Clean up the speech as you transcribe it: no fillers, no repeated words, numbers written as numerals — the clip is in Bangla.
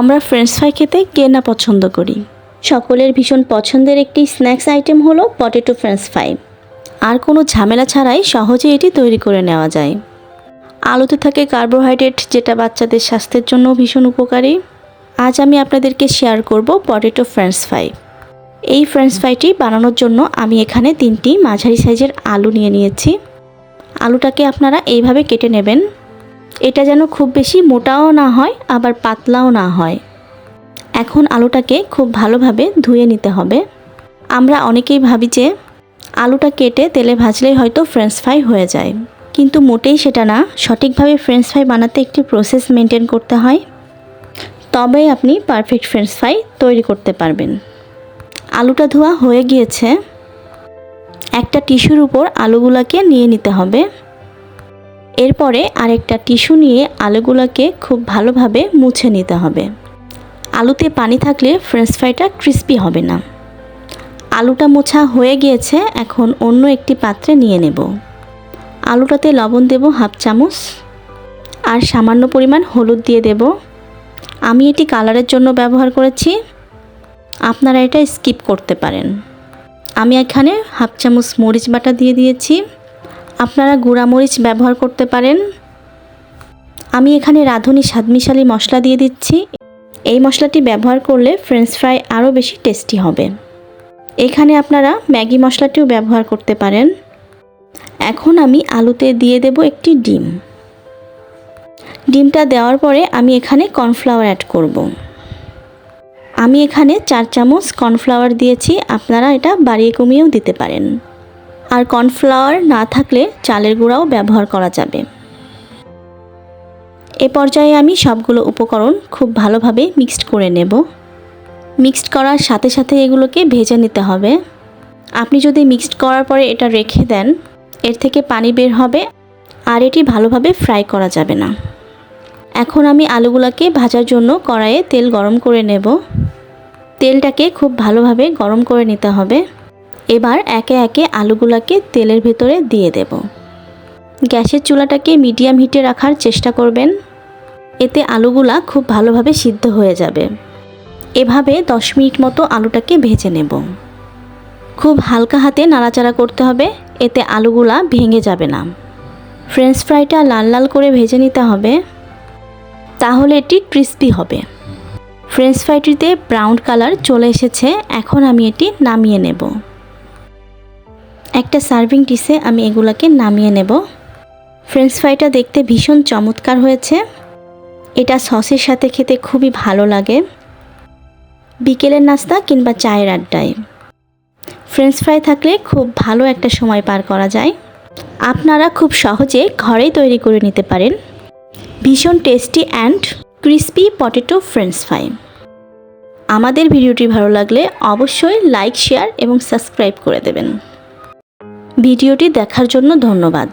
আমরা ফ্রেঞ্চ ফ্রাই খেতে কে না পছন্দ করি। সকলের ভীষণ পছন্দের একটি স্ন্যাক্স আইটেম হলো পটেটো ফ্রেঞ্চ ফ্রাই। আর কোনো ঝামেলা ছাড়াই সহজে এটি তৈরি করে নেওয়া যায়। আলুতে থাকে কার্বোহাইড্রেট, যেটা বাচ্চাদের স্বাস্থ্যের জন্য ভীষণ উপকারী। আজ আমি আপনাদেরকে শেয়ার করব পটেটো ফ্রেঞ্চ ফ্রাই। এই ফ্রেঞ্চ ফ্রাইটি বানানোর জন্য আমি এখানে 3টি মাঝারি সাইজের আলু নিয়েছি। আলুটাকে আপনারা এইভাবে কেটে নেবেন। এটা যেন খুব বেশি মোটাও না হয় আবার পাতলাও না হয়। এখন আলুটাকে খুব ভালোভাবে ধুয়ে নিতে হবে। আমরা অনেকেই ভাবি যে আলুটা কেটে তেলে ভাজলেই হয়তো ফ্রেঞ্চ ফ্রাই হয়ে যায়, কিন্তু মোটেই সেটা না। সঠিকভাবে ফ্রেঞ্চ ফ্রাই বানাতে একটি প্রসেস মেনটেন করতে হয়, তবেই আপনি পারফেক্ট ফ্রেঞ্চ ফ্রাই তৈরি করতে পারবেন। আলুটা ধোয়া হয়ে গিয়েছে। একটা টিস্যুর উপর আলুগুলোকে নিয়ে নিতে হবে। এরপরে আরেকটা টিস্যু নিয়ে আলুগুলোকে খুব ভালোভাবে মুছে নিতে হবে। আলুতে পানি থাকলে ফ্রেঞ্চ ফ্রাইটা ক্রিস্পি হবে না। আলুটা মোছা হয়ে গিয়েছে। এখন অন্য একটি পাত্রে নিয়ে নেব। আলুটাতে লবণ দেব হাফ চামচ, আর সামান্য পরিমাণ হলুদ দিয়ে দেব। আমি এটি কালারের জন্য ব্যবহার করেছি, আপনারা এটা স্কিপ করতে পারেন। আমি এখানে হাফ চামচ মরিচ বাটা দিয়ে দিয়েছি, আপনারা গুঁড়া মরিচ ব্যবহার করতে পারেন। আমি এখানে রাঁধুনি স্বাদমিশালী মশলা দিয়ে দিচ্ছি। এই মশলাটি ব্যবহার করলে ফ্রেঞ্চ ফ্রাই আরও বেশি টেস্টি হবে। এখানে আপনারা ম্যাগি মশলাটিও ব্যবহার করতে পারেন। এখন আমি আলুতে দিয়ে দেব একটি ডিম। ডিমটা দেওয়ার পরে আমি এখানে কর্নফ্লাওয়ার অ্যাড করব। আমি এখানে 4 চামচ কর্নফ্লাওয়ার দিয়েছি, আপনারা এটা বাড়িয়ে কমিয়েও দিতে পারেন। আর কর্নফ্লাওয়ার না থাকলে চালের গুঁড়াও ব্যবহার করা যাবে। এ পর্যায়ে আমি সবগুলো উপকরণ খুব ভালোভাবে মিক্সড করে নেব। মিক্সড করার সাথে সাথে এগুলোকে ভেজে নিতে হবে। আপনি যদি মিক্সড করার পরে এটা রেখে দেন, এর থেকে পানি বের হবে আর এটি ভালোভাবে ফ্রাই করা যাবে না। এখন আমি আলুগুলোকে ভাজার জন্য কড়াইয়ে তেল গরম করে নেব। তেলটাকে খুব ভালোভাবে গরম করে নিতে হবে। এবার একে একে আলুগুলোকে তেলের ভেতরে দিয়ে দেব। গ্যাসের চুলাটাকে মিডিয়াম হিটে রাখার চেষ্টা করবেন, এতে আলুগুলা খুব ভালোভাবে সিদ্ধ হয়ে যাবে। এভাবে 10 মিনিট মতো আলুটাকে ভেজে নেব। খুব হালকা হাতে নাড়াচাড়া করতে হবে, এতে আলুগুলা ভেঙে যাবে না। ফ্রেঞ্চ ফ্রাইটা লাল লাল করে ভেজে নিতে হবে, তাহলে এটি ক্রিস্পি হবে। ফ্রেঞ্চ ফ্রাইটিতে ব্রাউন কালার চলে এসেছে। এখন আমি এটি নামিয়ে নেব। একটা সার্ভিং ডিশে আমি এগুলাকে নামিয়ে নেব। ফ্রেঞ্চ ফ্রাইটা দেখতে ভীষণ চমৎকার হয়েছে। এটা সসের সাথে খেতে খুবই ভালো লাগে, বিকেলের নাস্তা কিংবা চায়ের আড্ডায়। ফ্রেঞ্চ ফ্রাই থাকলে খুব ভালো একটা সময় পার করা যায়। আপনারা খুব সহজে ঘরেই তৈরি করে নিতে পারেন ভীষণ tasty and crispy potato French fry. আমাদের ভিডিওটি ভালো লাগলে অবশ্যই লাইক, শেয়ার এবং সাবস্ক্রাইব করে দেবেন। ভিডিওটি দেখার জন্য ধন্যবাদ।